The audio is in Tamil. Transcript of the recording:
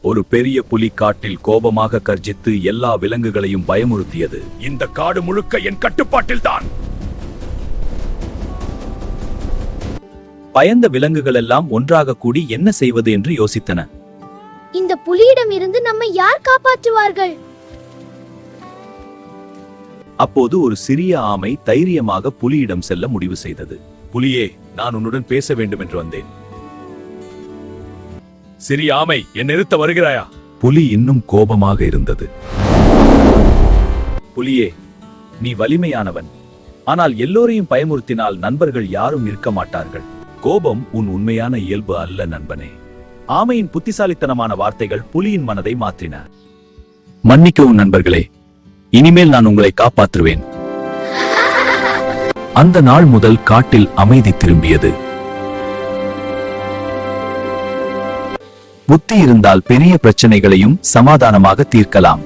ஒரு பெரிய புலி காட்டில் கோபமாக கர்ஜித்து எல்லா விலங்குகளையும் பயமுறுத்தியது. இந்த காடு முழுக்க என் கட்டுப்பாட்டில்தான். பயந்த விலங்குகள் எல்லாம் ஒன்றாக கூடி என்ன செய்வது என்று யோசித்தன. இந்த புலியிடம் இருந்து நம்மை யார் காப்பாற்றுவார்கள்? அப்போது ஒரு சிறிய ஆமை தைரியமாக புலியிடம் செல்ல முடிவு செய்தது. புலியே, நான் உன்னுடன் பேச வேண்டும் என்று வந்தேன். சிறிய ஆமை, என் நிறுத்த வருகிறாயா? புலி இன்னும் கோபமாக இருந்தது. புலியே, நீ வலிமையானவன். ஆனால் எல்லோரையும் பயமுறுத்தினால் நண்பர்கள் யாரும் இருக்க மாட்டார்கள். கோபம் உன் உண்மையான இயல்பு அல்ல நண்பனே. ஆமையின் புத்திசாலித்தனமான வார்த்தைகள் புலியின் மனதை மாற்றின. மன்னிக்கவும் நண்பர்களே, இனிமேல் நான் உங்களை காப்பாற்றுவேன். அந்த நாள் முதல் காட்டில் அமைதி திரும்பியது. புத்தி இருந்தால் பெரிய பிரச்சனைகளையும் சமாதானமாக தீர்க்கலாம்.